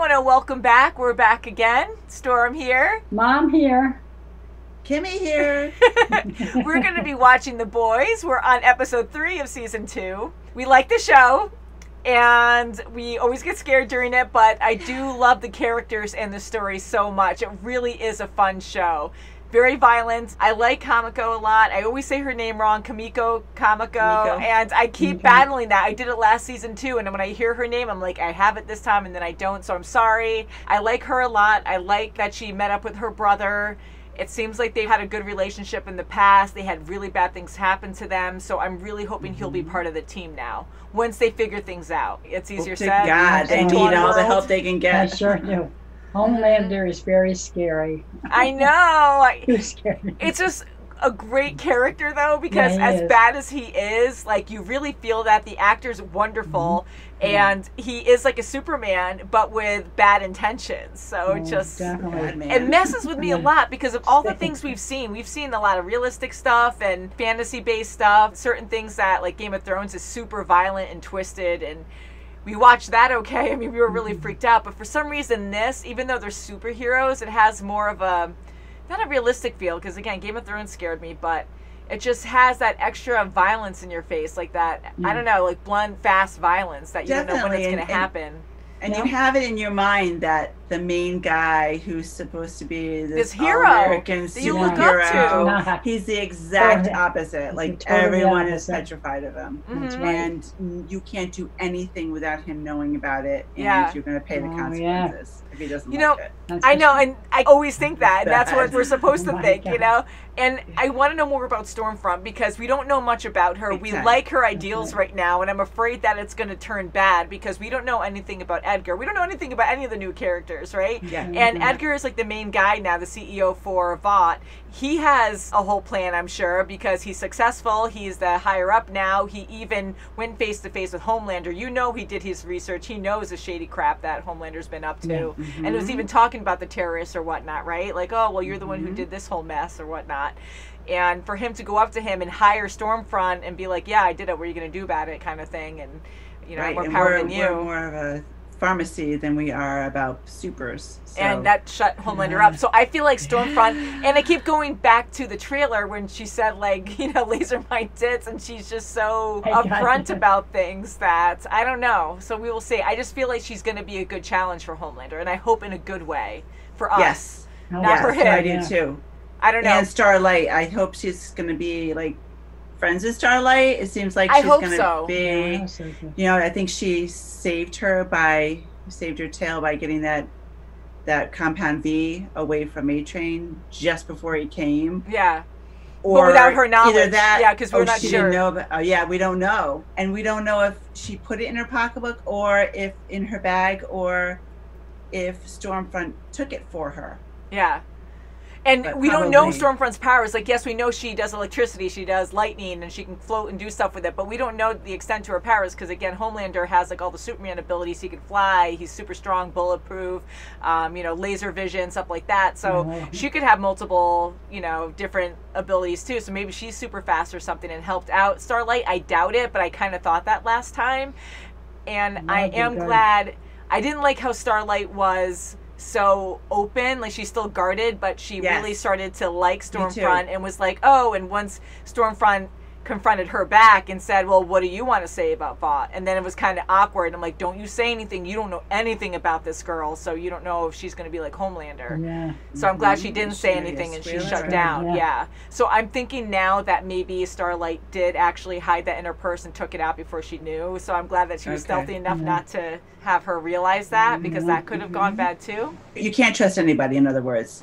want to welcome back. We're back again. Storm here. Mom here. Kimmy here. We're going to be watching The Boys. We're on episode 3 of season 2. We like the show, and we always get scared during it, but I do love the characters and the story so much. It really is a fun show. Very violent. I like Kamiko a lot. I always say her name wrong, Kamiko, and I keep battling that. I did it last season too, and when I hear her name, I'm like, I have it this time, and then I don't, so I'm sorry. I like her a lot. I like that she met up with her brother. It seems like they've had a good relationship in the past. They had really bad things happen to them, so I'm really hoping he'll be part of the team now, once they figure things out. It's easier said. God, they need all the help they can get. I sure do. Homelander is very scary. I know. He's scary. It's just a great character, though, because as bad as he is, like, you really feel that the actor's wonderful, and he is like a Superman, but with bad intentions. So it just it messes with me a lot because of all the things we've seen. We've seen a lot of realistic stuff and fantasy-based stuff. Certain things that, like Game of Thrones, is super violent and twisted, and we watched that okay. I mean, we were really freaked out. But for some reason, this, even though they're superheroes, it has more of a, not a realistic feel. Because, again, Game of Thrones scared me. But it just has that extra violence in your face. Like that, I don't know, like blunt, fast violence that you don't know when it's going to happen. And you have it in your mind that the main guy who's supposed to be this hero American that you look up to, he's the exact opposite. Like everyone is petrified of him, and you can't do anything without him knowing about it. And you're going to pay the consequences if he doesn't like it. I know, and I always think that, and that's what we're supposed to think, you know. And I want to know more about Stormfront because we don't know much about her. We like her ideals right now, and I'm afraid that it's going to turn bad because we don't know anything about Edgar. We don't know anything about any of the new characters, right? Yeah. And Edgar is like the main guy now, the CEO for Vought. He has a whole plan, I'm sure, because he's successful. He's the higher up now. He even went face to face with Homelander. You know, he did his research. He knows the shady crap that Homelander's been up to, and it was even talking about the terrorists or whatnot, right? Like, oh, well, you're the one who did this whole mess or whatnot. And for him to go up to him and hire Stormfront and be like, yeah, I did it, what are you going to do about it, kind of thing, and, you know, more power than you. We're more of a pharmacy than we are about supers. So. And that shut Homelander up. So I feel like Stormfront, and I keep going back to the trailer when she said, like, you know, laser my tits, and she's just so upfront about things that, I don't know. So we will see. I just feel like she's going to be a good challenge for Homelander, and I hope in a good way for us. Yes. Not for him. I do too. I don't know. And Starlight, I hope she's going to be, like, friends with Starlight. It seems like she's going to be, you know, I think she saved her tail by getting that Compound V away from A-Train just before he came. Yeah. Or but without her knowledge. Either that, yeah, because we're not she sure. Didn't know, but, we don't know. And we don't know if she put it in her pocketbook or if in her bag or if Stormfront took it for her. Yeah. And we don't know Stormfront's powers. Like, yes, we know she does electricity, she does lightning, and she can float and do stuff with it, but we don't know the extent to her powers because, again, Homelander has, like, all the Superman abilities. He can fly, he's super strong, bulletproof, you know, laser vision, stuff like that. So she could have multiple, you know, different abilities, too. So maybe she's super fast or something and helped out Starlight. I doubt it, but I kind of thought that last time. And I am glad. I didn't like how Starlight was so open, like she's still guarded, but she really started to like Stormfront and was like, oh, and once Stormfront confronted her back and said, well, what do you want to say about Vought? And then it was kind of awkward. I'm like, don't you say anything. You don't know anything about this girl, so you don't know if she's going to be like Homelander. Yeah. So I'm glad she didn't say anything and she shut down. Yeah. So I'm thinking now that maybe Starlight did actually hide that in her purse and took it out before she knew. So I'm glad that she was stealthy enough not to have her realize that, because that could have gone bad too. You can't trust anybody, in other words.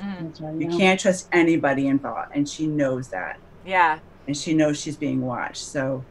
You can't trust anybody in Vought, and she knows that. Yeah. And she knows she's being watched, so.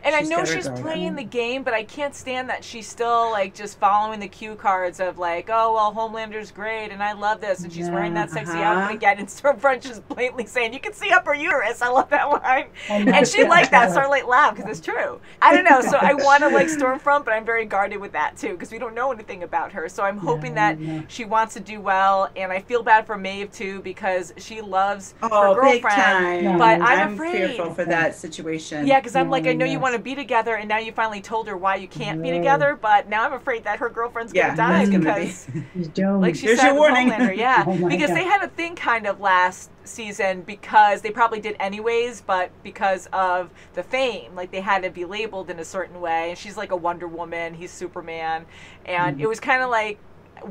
And I know she's playing the game, but I can't stand that she's still, like, just following the cue cards of, like, oh, well, Homelander's great, and I love this, and she's wearing that sexy outfit again, and Stormfront just blatantly saying, you can see up her uterus. I love that line. And she liked that. Starlight laughed, because it's true. I don't know, so I want to like Stormfront, but I'm very guarded with that, too, because we don't know anything about her. So I'm hoping that she wants to do well, and I feel bad for Maeve, too, because she loves her girlfriend. Big time. But I'm afraid. Fearful for that situation. Yeah, because I'm like, I know you want to be together, and now you finally told her why you can't be together, but now I'm afraid that her girlfriend's going to die because, like she said, warning. Homelander, because they had a thing kind of last season because they probably did anyways, but because of the fame, like they had to be labeled in a certain way, and she's like a Wonder Woman, he's Superman, and it was kind of like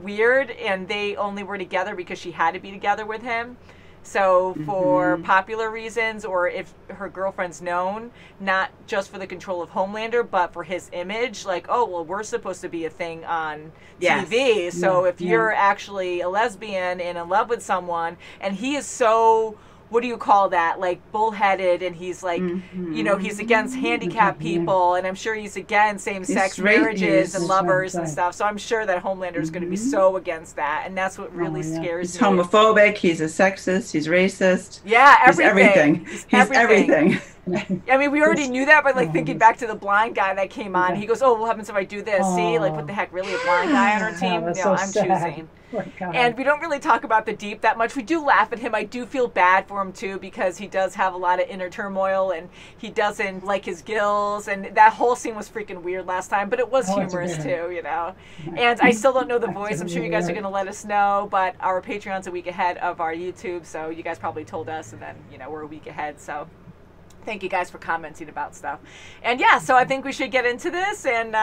weird, and they only were together because she had to be together with him. So for popular reasons, or if her girlfriend's known, not just for the control of Homelander, but for his image, like, oh, well, we're supposed to be a thing on TV. So if you're actually a lesbian and in love with someone, and he is so, what do you call that? Like bullheaded, and he's like, you know, he's against handicapped people, and I'm sure he's against same-sex marriages and lovers and stuff. So I'm sure that Homelander is going to be so against that, and that's what really scares me. He's homophobic. He's a sexist. He's racist. Yeah, everything. He's everything. I mean, we already knew that, but like thinking back to the blind guy that came on, he goes, "Oh, what happens if I do this?" See, like, what the heck? Really, a blind guy on our team? No, I'm choosing. And we don't really talk about the Deep that much. We do laugh at him. I do feel bad for him too, because he does have a lot of inner turmoil, and he doesn't like his gills, and that whole scene was freaking weird last time, but it was humorous too, you know. And I still don't know the voice. I'm sure you guys are going to let us know, but our Patreon's a week ahead of our YouTube, so you guys probably told us, and then, you know, we're a week ahead, so thank you guys for commenting about stuff. And yeah, so I think we should get into this and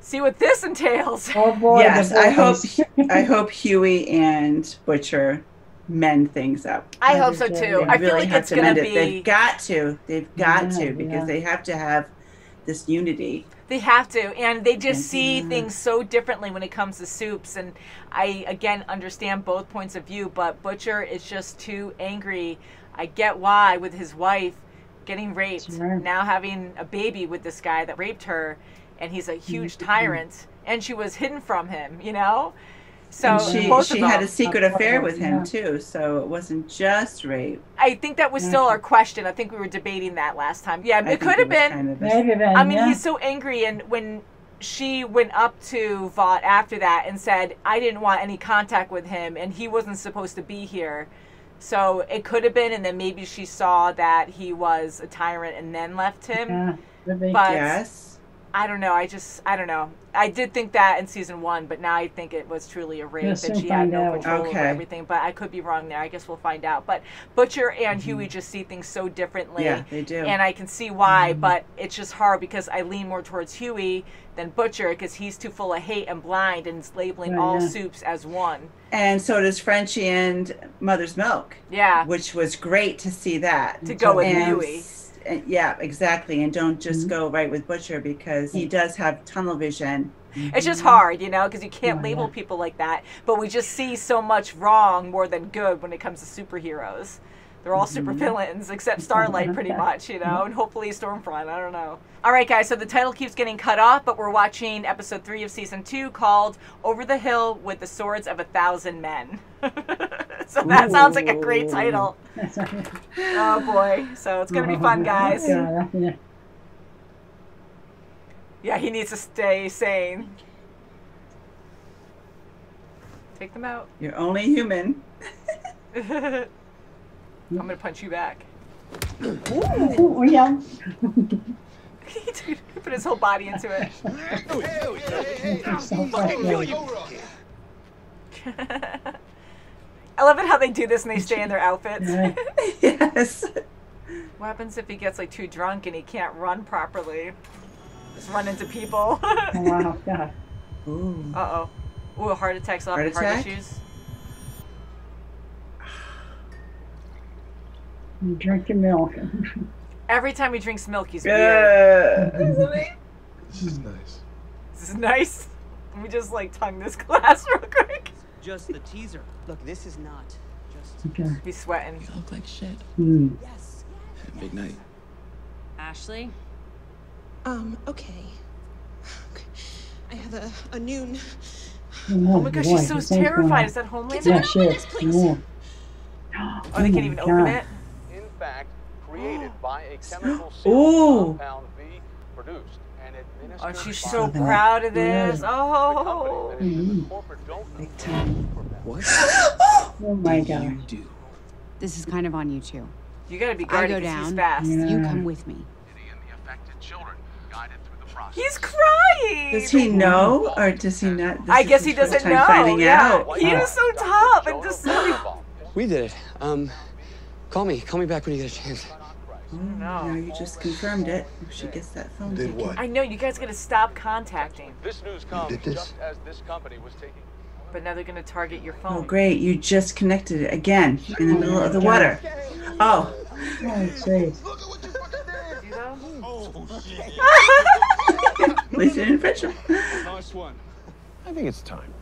see what this entails. Oh boy! Yes, I hope Hughie and Butcher mend things up. I hope so too. I feel like it's going to be. They've got to, because they have to have this unity. They have to, and they just see things so differently when it comes to Soups. And I again understand both points of view, but Butcher is just too angry. I get why, with his wife getting raped, now having a baby with this guy that raped her, and he's a huge tyrant, and she was hidden from him, you know? So she had a secret affair with him too, so it wasn't just rape. I think that was still our question. I think we were debating that last time. Yeah, it could have been. I mean, he's so angry, and when she went up to Vought after that and said, I didn't want any contact with him, and he wasn't supposed to be here. So it could have been, and then maybe she saw that he was a tyrant and then left him. But yes. I don't know. I don't know. I did think that in season 1, but now I think it was truly a rape, and she had no control over everything. But I could be wrong there. I guess we'll find out. But Butcher and Hughie just see things so differently. Yeah, they do. And I can see why, but it's just hard because I lean more towards Hughie than Butcher, because he's too full of hate and blind and is labeling all Soups as one. And so does Frenchie and Mother's Milk. Yeah. Which was great to see that. To go with Hughie. Yeah, exactly. And don't just go right with Butcher, because he does have tunnel vision. It's just hard, you know, because you can't label people like that. But we just see so much wrong more than good when it comes to superheroes. They're all super villains, except Starlight, pretty much, you know, and hopefully Stormfront. I don't know. All right, guys, so the title keeps getting cut off, but we're watching episode 3 of season 2 called Over the Hill with the Swords of 1,000 Men. So that sounds like a great title. Oh, boy. So it's going to be fun, guys. Yeah, he needs to stay sane. Take them out. You're only human. I'm going to punch you back. Ooh, yeah. He put his whole body into it. I love it how they do this and they stay in their outfits. Yes. What happens if he gets like too drunk and he can't run properly? Just run into people. Oh, wow, God. Ooh. Uh-oh. Ooh, a heart attack's off. Heart issues. You drink your milk. Every time he drinks milk, he's weird. This is nice. This is nice. Let me just like tongue this glass real quick. Just the teaser. Look, this is not just. Okay. He's sweating. You look like shit. Yes. Big night. Ashley? Okay. I have a noon. Oh my gosh, she's so terrified. Is that Homelander? Yeah, shit. Yeah. Oh, they can't even open it? In fact, created by a chemical compound V, produced and administered. Oh, she's so proud of this. Oh. Big time. What? Oh my God. You do. This is kind of on you too. You gotta be guarded because he's fast. You come with me. He's crying. Does he know or does he not? I guess he doesn't know. Finding out. He was so tough and just so. We did it. Call me back when you get a chance. No, you just confirmed it. If she gets that phone. Did what? I know, you guys gotta stop contacting. This news comes just as this company was taking. But now they're gonna target your phone. Oh, great! You just connected it again in the middle of the water. Oh. Oh, jeez. Oh, shit. At least you didn't fetch him. Nice one. I think it's time.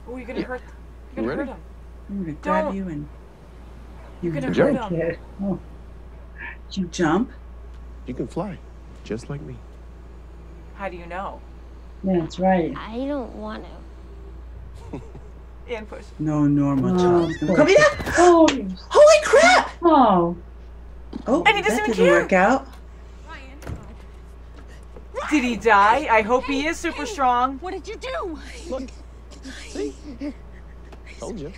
Oh, you're gonna hurt. You're gonna hurt him. I'm gonna grab you and. You're gonna hurt him. Okay. Oh. Jump. You can fly, just like me. How do you know? That's right. I don't want to. And push. No normal child. Oh, Come here! Oh. Holy crap! Oh. Oh, And he doesn't that even didn't care. work out. Did he die? I hope he is super strong. What did you do? Look. See? Told you.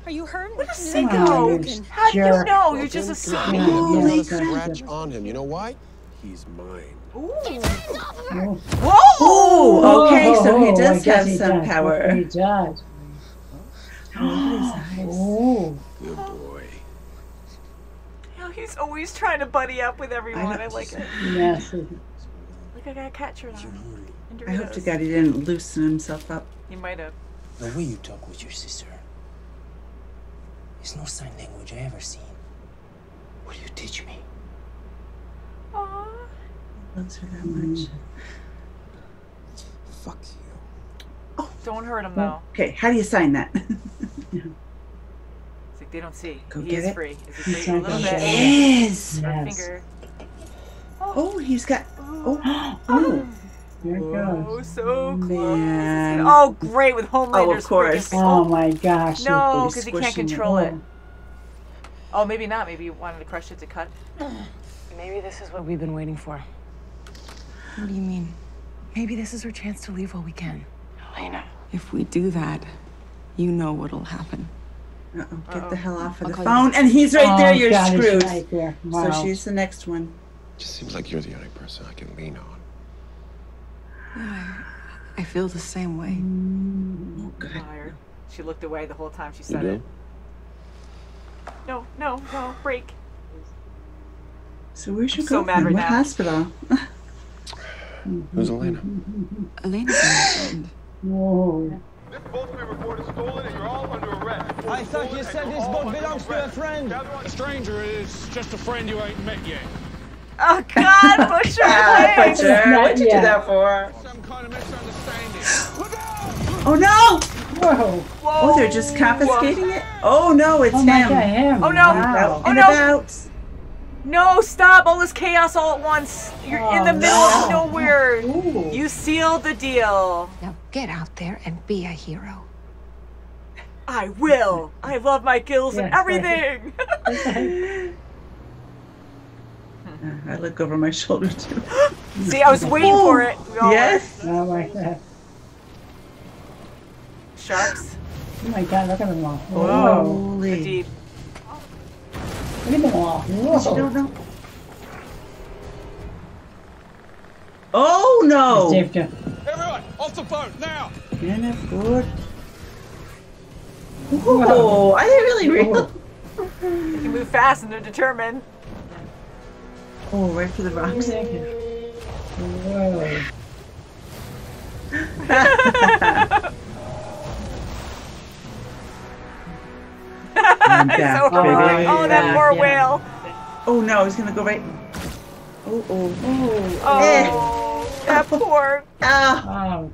Are you hurt? What a Oh, sicko! How do you jerk. know? You're just assuming. Holy Scratch on him. You know why? He's mine. Ooh. Oh. Whoa! Okay, so he I does guess have he some does. power. He does. Oh. Good boy. Oh, he's always trying to buddy up with everyone. I like it. Yes. Look, I got a cat shirt on. I hope to God he didn't loosen himself up. He might have. The way you talk with your sister is no sign language I ever seen. Will you teach me? Aww. Loves her that much. Fuck you. Oh, don't hurt him though. Okay, how do you sign that? It's like they don't see. Go he get is it. free. Is he free? A little bit. Yes. Yes. Finger. Oh, he's got. Oh. Oh. Here it Oh, goes. so close. Man. Oh, great with Homelander's Oh, of course. freaking- Oh my gosh. No, He's because he can't squishing it. control it. Oh, maybe not. Maybe you wanted to crush it to cut. Maybe this is what we've been waiting for. What do you mean? Maybe this is our chance to leave while we can. Elena. If we do that, you know what'll happen. Uh-oh, get the hell off of the I'll call phone. And he's right there. You're God, he's screwed. right there. Wow. So she's the next one. Just seems like you're the only person I can lean on. I feel the same way. Oh, good. Tired. She looked away the whole time she You said do? it. No, no, no, break. So where's your I'm so mad girlfriend? right What now. hospital? Who's Elena? Elena's my friend. Whoa. This boat's been reported stolen and you're all under arrest. I thought you said this boat belongs to a friend. A stranger is just a friend you ain't met yet. Oh God, Butcher! Please. Butcher, what'd you do that for? Some kind of misunderstanding. Look out! Oh no! Whoa. Whoa. Oh, they're just confiscating it? Oh no, it's Oh him. my God, him. Oh, no. Wow. Out Oh, and no. about. No, stop! All this chaos all at once. You're in the middle of nowhere. Ooh. You sealed the deal. Now get out there and be a hero. I will. I love my gills and Yes, everything. I look over my shoulder too. See, I was waiting for it. We all Yes. Oh my God. Sharks. Oh my God, look at them all. Whoa. The Holy. deep. Look at them all. Whoa. I don't know. Oh no! Saved you. Everyone, off the boat now! Can't afford. Whoa! I didn't really realize. They can move fast and they're determined. Oh, right for the rocks. Whoa. I'm It's back, so baby. hard. Oh, that poor Yeah. whale. Oh no, he's gonna go right. Oh, oh. Oh, that poor. Ah. Oh.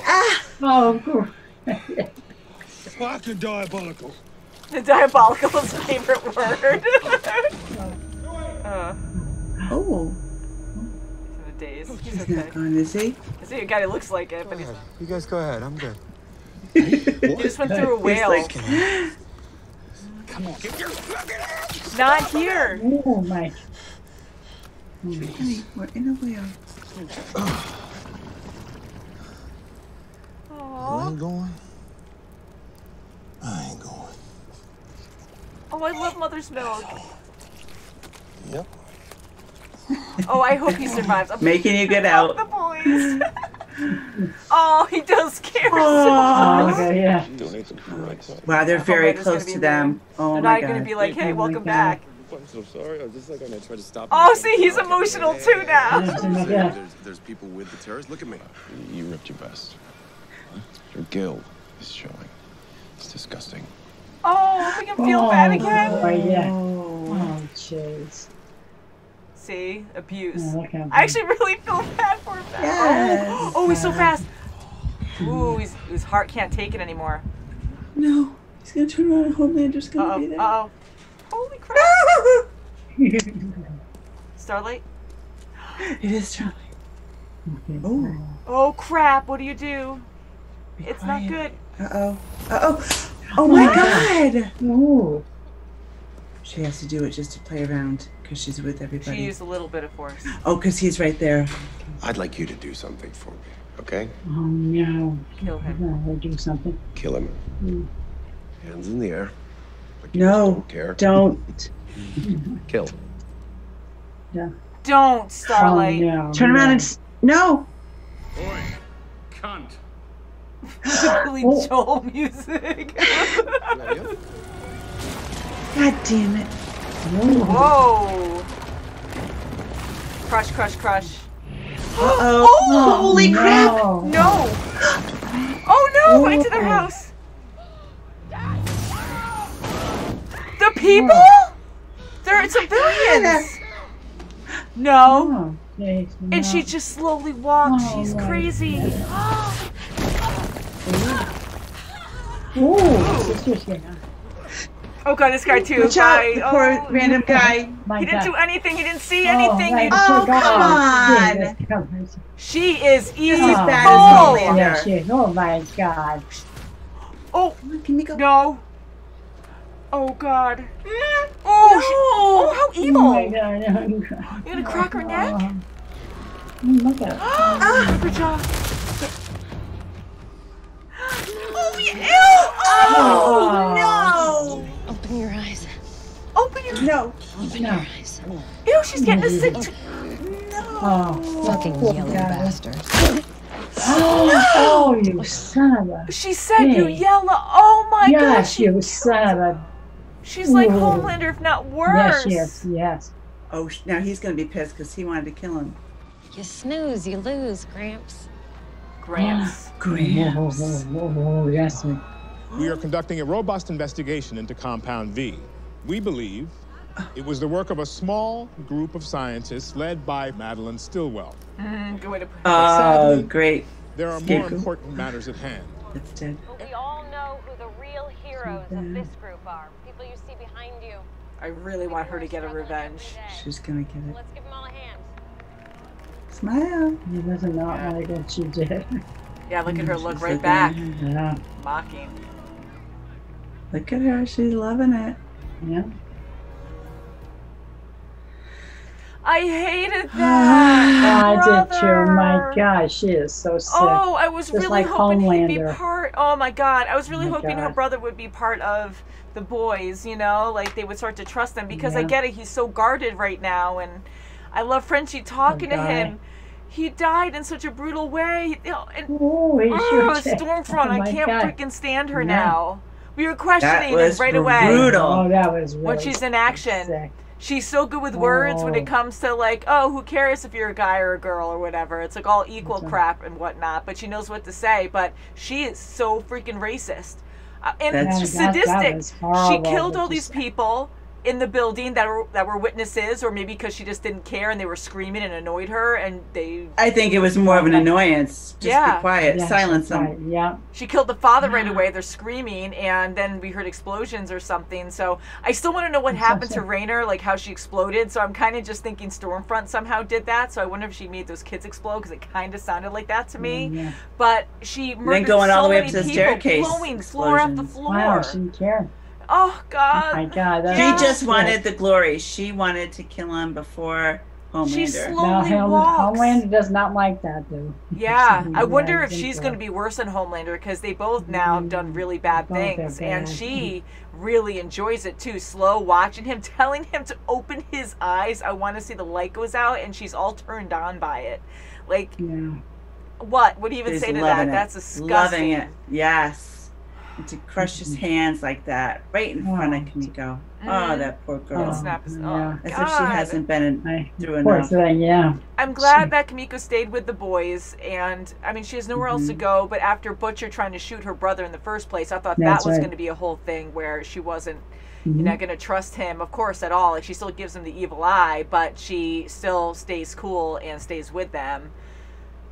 Ah. Oh, cool. Fucking diabolical. The diabolical is his favorite word. Oh. He's in a daze. He's He's okay. not gone, is he? I see a guy who looks like it, but he's, You guys go ahead. I'm good. he just went through a He's whale. like, Come on. Get your fucking ass! Not here. Oh my. honey, we're in a wheel. You Aww. ain't going? I ain't going. Oh, I love mother's milk. Yep. Oh, I hope he survives. Making you get out. The boys. Oh, he does care so much. Okay, yeah. Wow, they're very close to them. Oh they're my not God. going to be like, hey, welcome back. I'm so sorry. I was just like gonna try to stop. Oh, see, he's emotional too now. There's people with the terrorists. Look at me. You ripped your vest. Your guild is showing. It's disgusting. Oh, we can feel bad again. Oh, yeah. Oh, jeez. See, abuse. Oh, I actually really feel bad for him. Yes. Oh, he's so fast. Ooh, his heart can't take it anymore. No, he's gonna turn around and Homelander's gonna be there. Uh-oh. Holy crap. Starlight? It is Starlight. Oh. Oh crap, what do you do? It's not good. Uh-oh. Uh-oh. Oh my God. Ooh. She has to do it just to play around because she's with everybody. She used a little bit of force. Oh, because he's right there. I'd like you to do something for me, okay? Oh no. Kill him. I'll do something. Kill him. Hands in the air. Like No, don't. Kill. Yeah. Don't, Starlight. Oh, no, Turn around and... No. Oi, cunt. Billy Joel music. God damn it. Whoa. Crush, crush, crush. Uh-oh. Oh, holy crap. No. Oh no, into their house. The people? They're civilians. No. And she just slowly walks. She's crazy. Oh god, this guy too. Watch out, the poor random guy. He didn't do anything. He didn't see anything. Oh, come on. She is evil. She's bad as Homelander. Yeah, oh my God. Oh, can we go? No. Oh god. Oh, how evil. Oh my God. You're gonna crack her neck? Look at it. Good job. Oh, ew! Oh, no! Open your eyes. Open your No. Open your eyes. Ew, she's getting a sick. Oh, Fucking yellow bastard. Oh, you son of a... She said you yellow. Oh my gosh. Yes, you son of a... She's like Homelander, if not worse. Yes. Oh, now he's going to be pissed because he wanted to kill him. You snooze, you lose, Gramps. Gramps. Gramps. Oh, yes. We are conducting a robust investigation into Compound V. We believe it was the work of a small group of scientists led by Madeline Stillwell. Good way to put it. Oh, great. There are more important matters at hand. It's dead. But we all know who the real heroes of this group are. People you see behind you. I really want her to get a revenge. She's going to get it. Let's give them all a hand. Smile. He doesn't not like what she did. Yeah, look at her look She's right looking. back. Yeah. Mocking. Look at her. She's loving it. Yeah. I hated that. I did too. My gosh, she is so sick. Oh, I was Just really like hoping he'd be Homelander. part. Oh my god, I was really Oh my hoping her God. brother would be part of the boys. You know, like they would start to trust him because I Yeah. get it. He's so guarded right now, and I love Frenchie talking to guy. him. He died in such a brutal way. And Oh, he sure did. Stormfront, Oh I my can't God. freaking stand her Yeah. now. We were questioning was it right away. brutal. Oh, that was really When she's in action. sick. She's so good with words when Oh. it comes to like, oh, who cares if you're a guy or a girl or whatever. It's like all equal crap and whatnot. But she knows what to say. But she is so freaking racist and That's- sadistic. was She horrible, killed but all these people in the building that were witnesses, or maybe because she just didn't care and they were screaming and annoyed her, and they. I think it was more of an annoyance. Just Yeah. be quiet. Yeah, Silence she's right. them. Yeah. She killed the father right away. They're screaming, and then we heard explosions or something. So I still want to know what happened to Raynor, like how she exploded. So I'm kind of just thinking Stormfront somehow did that. So I wonder if she made those kids explode because it kind of sounded like that to me. Yeah. But she murdered going so all the way up many to the people, staircase blowing floor after explosions. floor. Wow, she didn't care. Oh God! My God. She just wanted the glory. She wanted to kill him before Homelander. She slowly walks. Homelander does not like that, though. Yeah, I wonder if she's going to be worse than Homelander, because they both now have done really bad things, and she really enjoys it too. Slow watching him, telling him to open his eyes. I want to see the light goes out, and she's all turned on by it. Like, what? What do you even say to that? That's disgusting. Loving it. Yes. And to crush his hands like that right in front of Kimiko. Oh, that poor girl. As if she hasn't been through enough. Poor thing, yeah. I'm glad that Kimiko stayed with the boys, and I mean, she has nowhere else to go. But after Butcher trying to shoot her brother in the first place, I thought that was going to be a whole thing where she wasn't, you know, going to trust him, of course, at all. Like, she still gives him the evil eye, but she still stays cool and stays with them.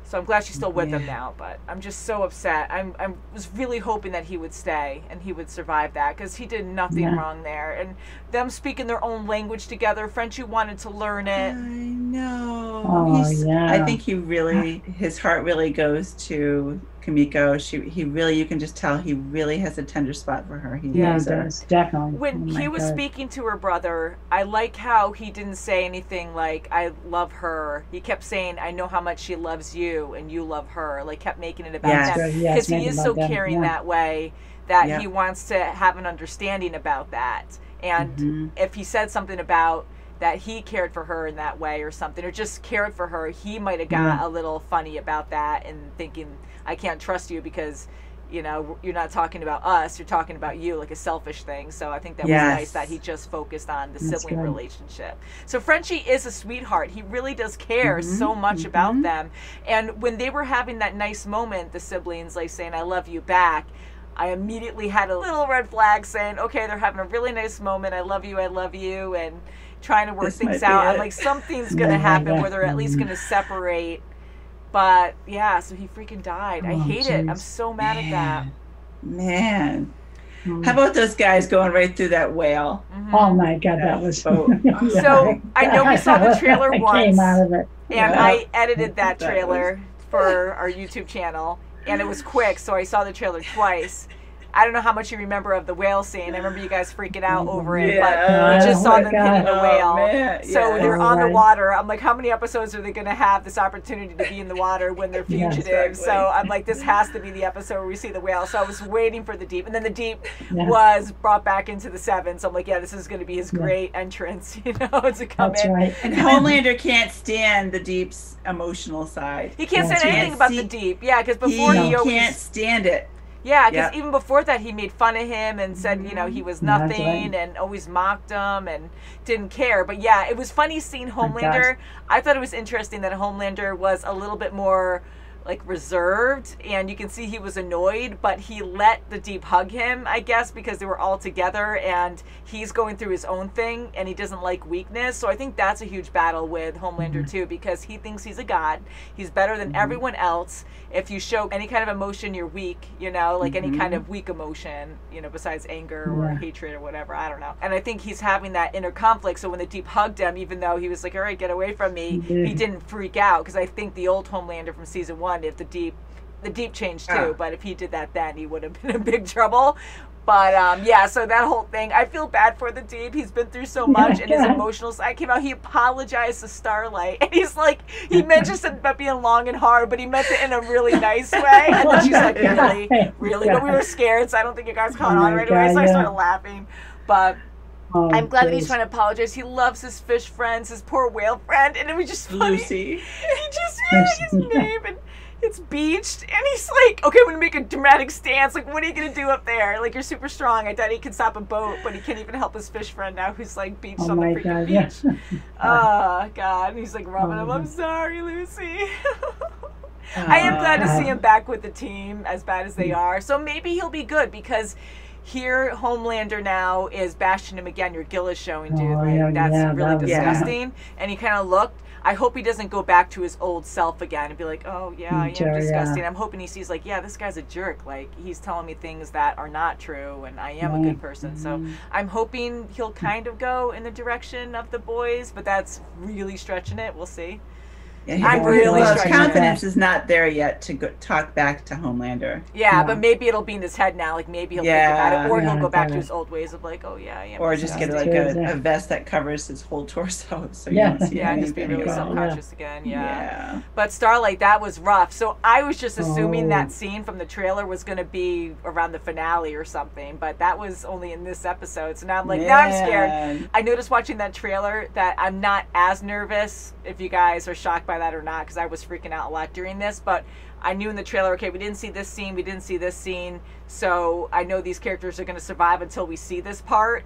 So I'm glad she's still with them now, but I'm just so upset. I was really hoping that he would stay and he would survive that, because he did nothing wrong there. And them speaking their own language together, Frenchie wanted to learn it. I know. I think he really, his heart really goes to Kimiko. He really, you can just tell he really has a tender spot for her. He knows her. Definitely. When he was speaking to her brother, I like how he didn't say anything like, I love her. He kept saying, I know how much she loves you and you love her. Like, kept making it about them. Because he is so caring that way that he wants to have an understanding about that. And if he said something about that he cared for her in that way or something, or just cared for her, he might have got a little funny about that and thinking, I can't trust you because, you know, you're not talking about us, you're talking about you, like a selfish thing. So I think that was nice that he just focused on the sibling relationship. So Frenchie is a sweetheart. He really does care so much about them. And when they were having that nice moment, the siblings, like saying, I love you back, I immediately had a little red flag saying, okay, they're having a really nice moment. I love you, and trying to work things out. I'm like, something's going to happen where they're at least going to separate. But yeah, so he freaking died. I hate it. I'm so mad at that. Man. How about those guys going right through that whale? Oh my God, that was so. I know we saw the trailer once, came out of it. And I edited that trailer for our YouTube channel, and it was quick, so I saw the trailer twice. I don't know how much you remember of the whale scene. I remember you guys freaking out over it, but we just saw them hitting the whale. So they're on the water. I'm like, how many episodes are they going to have this opportunity to be in the water when they're fugitives? So I'm like, this has to be the episode where we see the whale. So I was waiting for the Deep. And then the Deep was brought back into the Seven. So I'm like, yeah, this is going to be his great entrance, you know, to come in. Right. And Homelander can't stand the Deep's emotional side. He can't say anything about the Deep. Yeah, because before he always can't stand it. Yeah, because even before that, he made fun of him and said, you know, he was nothing and always mocked him and didn't care. But yeah, it was funny seeing Homelander. I thought it was interesting that Homelander was a little bit more like reserved, and you can see he was annoyed, but he let the Deep hug him, I guess, because they were all together and he's going through his own thing and he doesn't like weakness. So I think that's a huge battle with Homelander too, because he thinks he's a god. He's better than everyone else. If you show any kind of emotion, you're weak, you know, like any kind of weak emotion, you know, besides anger or hatred or whatever, I don't know. And I think he's having that inner conflict. So when the Deep hugged him, even though he was like, all right, get away from me, he didn't freak out, because I think the old Homelander from season 1, if the Deep changed too, but if he did that then, he would have been in big trouble. But yeah, so that whole thing, I feel bad for the Deep. He's been through so much, and his emotional side came out. He apologized to Starlight, and he's like, he mentioned something about being long and hard, but he meant it in a really nice way. And then she's like, really? But we were scared, so I don't think you guys caught on right away, so I started laughing. But I'm glad that he's trying to apologize. He loves his fish friends, his poor whale friend, and it was just funny. Lucy. He just his name, and it's beached, and he's like, okay, I'm gonna make a dramatic stance. Like, what are you gonna do up there? Like, you're super strong. I thought he could stop a boat, but he can't even help his fish friend now, who's like beached on the freaking beach. Oh God! And he's like rubbing him. I'm sorry, Lucy. I am glad to see him back with the team, as bad as they are. So maybe he'll be good, because here Homelander now is bashing him again. Your Gill is showing, dude. Right? That's really disgusting. And he kind of looked. I hope he doesn't go back to his old self again and be like, oh, yeah, I am disgusting. I'm hoping he sees, like, yeah, this guy's a jerk. Like, he's telling me things that are not true, and I am a good person. So I'm hoping he'll kind of go in the direction of the boys, but that's really stretching it. We'll see. I'm really his confidence is not there yet to talk back to Homelander. Yeah, but maybe it'll be in his head now. Like maybe he'll think about it, or he'll go back to his old ways of like, oh yeah, I am. Or just get like a vest that covers his whole torso, so you don't see anything. Just be really self-conscious again. Yeah. But Starlight, that was rough. So I was just assuming that scene from the trailer was going to be around the finale or something, but that was only in this episode. So now I'm like, now I'm scared. I noticed watching that trailer that I'm not as nervous. If you guys are shocked by that or not, because I was freaking out a lot during this, but I knew in the trailer, okay, we didn't see this scene, we didn't see this scene, so I know these characters are going to survive until we see this part.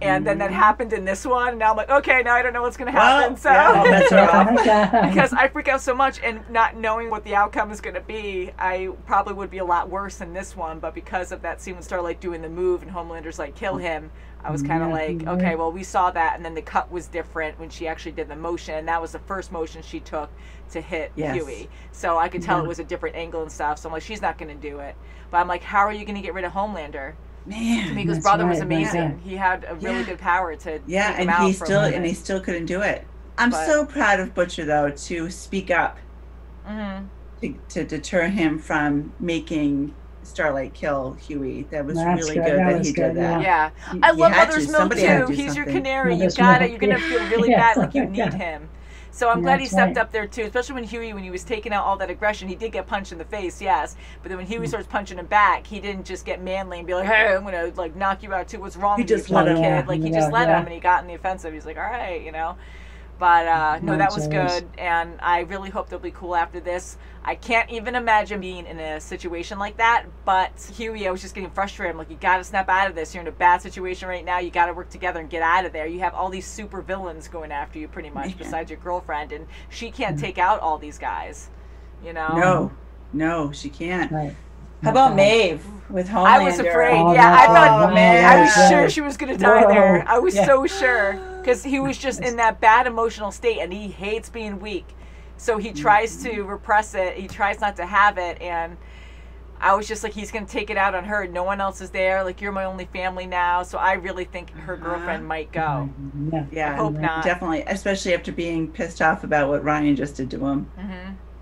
And then that happened in this one, and now I'm like, okay, now I don't know what's going to happen. Because I freak out so much, and not knowing what the outcome is going to be, I probably would be a lot worse in this one. But because of that scene with Starlight doing the move and Homelander's like, kill him, I was kind of like, okay, well, we saw that, and then the cut was different when she actually did the motion, and that was the first motion she took to hit Huey. So I could tell it was a different angle and stuff. So I'm like, she's not going to do it. But I'm like, how are you going to get rid of Homelander? Man, D'Amico's brother was amazing. He had a really good power to take him out and he still couldn't do it. I'm so proud of Butcher though to speak up to deter him from making Starlight kill Huey. That was really good that he did that. Yeah, I love Mother's Milk too. He's your canary. You got it. You're gonna feel really bad, like you need him. So I'm glad he stepped up there too, especially when Huey, when he was taking out all that aggression, he did get punched in the face, yes. But then when Huey starts punching him back, he didn't just get manly and be like, hey, I'm gonna like knock you out too. What's wrong with you, kid? Like he just let him, and he got in the offensive. He's like, all right, you know. But no, that was good, and I really hope they'll be cool after this. I can't even imagine being in a situation like that, but Huey, I was just getting frustrated. I'm like, you gotta snap out of this. You're in a bad situation right now. You gotta work together and get out of there. You have all these super villains going after you pretty much, besides your girlfriend, and she can't take out all these guys, you know? No, she can't. Right. How about Maeve with Homelander? I was afraid. I thought I was sure she was gonna die there. I was so sure, because he was just in that bad emotional state, and he hates being weak. So he tries to repress it. He tries not to have it, and I was just like, he's gonna take it out on her. No one else is there. Like, you're my only family now. So I really think her girlfriend might go. Yeah, I hope not. Definitely, especially after being pissed off about what Ryan just did to him.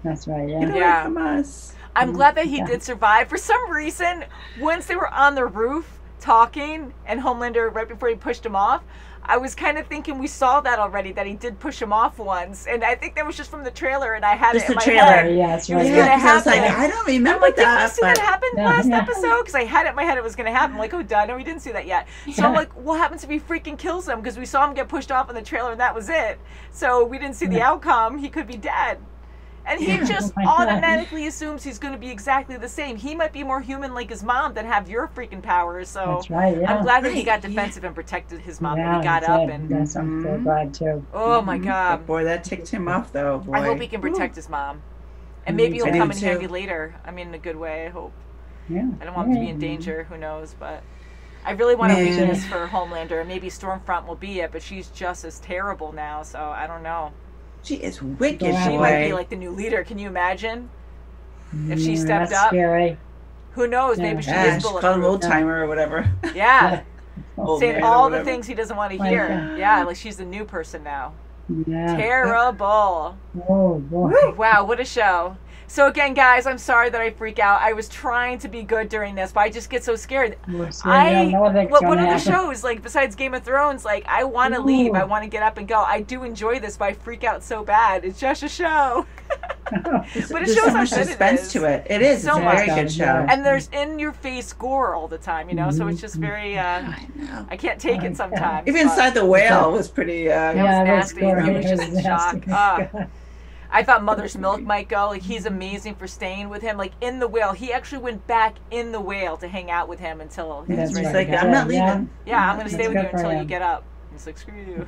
That's right. Yeah. Get away from us. I'm glad that he did survive. For some reason, once they were on the roof talking, and Homelander, right before he pushed him off, I was kind of thinking we saw that already, that he did push him off once, and I think that was just from the trailer, and I had it in my head. Yes, it was going to happen. I don't remember that. Did you see that happen last episode? Because I had it in my head it was going to happen. I'm like, oh, duh, no, we didn't see that yet. So I'm like, what happens if he freaking kills him? Because we saw him get pushed off in the trailer, and that was it. So we didn't see the outcome. He could be dead. And he just automatically assumes he's going to be exactly the same. He might be more human like his mom than have your freaking powers. So that's right, I'm glad that he got defensive and protected his mom when he got up. And yes, I'm so glad too. Oh my God. Boy, that ticked him off though. Boy. I hope he can protect his mom. And maybe he'll come in handy later. I mean, in a good way, I hope. Yeah. I don't want him to be in danger. Who knows? But I really want to read this for Homelander. And maybe Stormfront will be it, but she's just as terrible now. So I don't know. She is wicked. She might be like the new leader. Can you imagine if she stepped up? Scary. Who knows? Maybe she is bulletproof. Called an old timer or whatever. Yeah. Saying all the things he doesn't want to hear. Yeah, like she's the new person now. Yeah. Terrible. Oh boy. Wow, what a show. So again, guys, I'm sorry that I freak out. I was trying to be good during this, but I just get so scared. What other shows, like besides Game of Thrones, like I want to leave, I want to get up and go. I do enjoy this, but I freak out so bad. It's just a show. But it shows so much suspense to it. It is. So it's a very good show. And there's in-your-face gore all the time, you know. So it's just very. I can't take it sometimes. Even Inside the Whale was pretty. It was nasty. He was just in shock. I thought Mother's Milk might go. Like, he's amazing for staying with him. Like, in the Whale, he actually went back in the Whale to hang out with him until he's like, I'm not leaving. Yeah, I'm going to stay with you until you get up. He's like, screw you.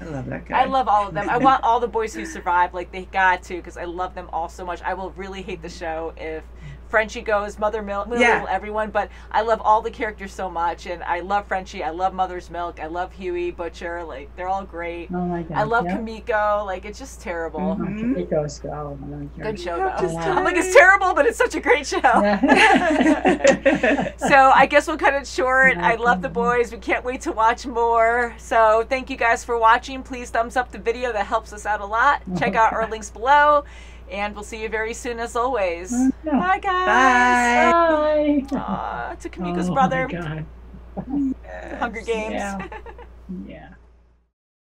I love that guy. I love all of them. I want all the boys who survive. Like, they got to, because I love them all so much. I will really hate the show if Frenchie goes, Mother Milk, everyone. But I love all the characters so much, and I love Frenchie. I love Mother's Milk. I love Huey, Butcher. Like, they're all great. Oh my God. I love Kamiko. Like, it's just terrible. Kamiko's good show, though. I'm like, it's terrible, but it's such a great show. So I guess we'll cut it short. I love the boys. We can't wait to watch more. So thank you guys for watching. Please thumbs up the video. That helps us out a lot. Check out our links below. And we'll see you very soon, as always. Bye, guys. Bye. To Kamiko's brother. My God. Hunger Games. Yeah.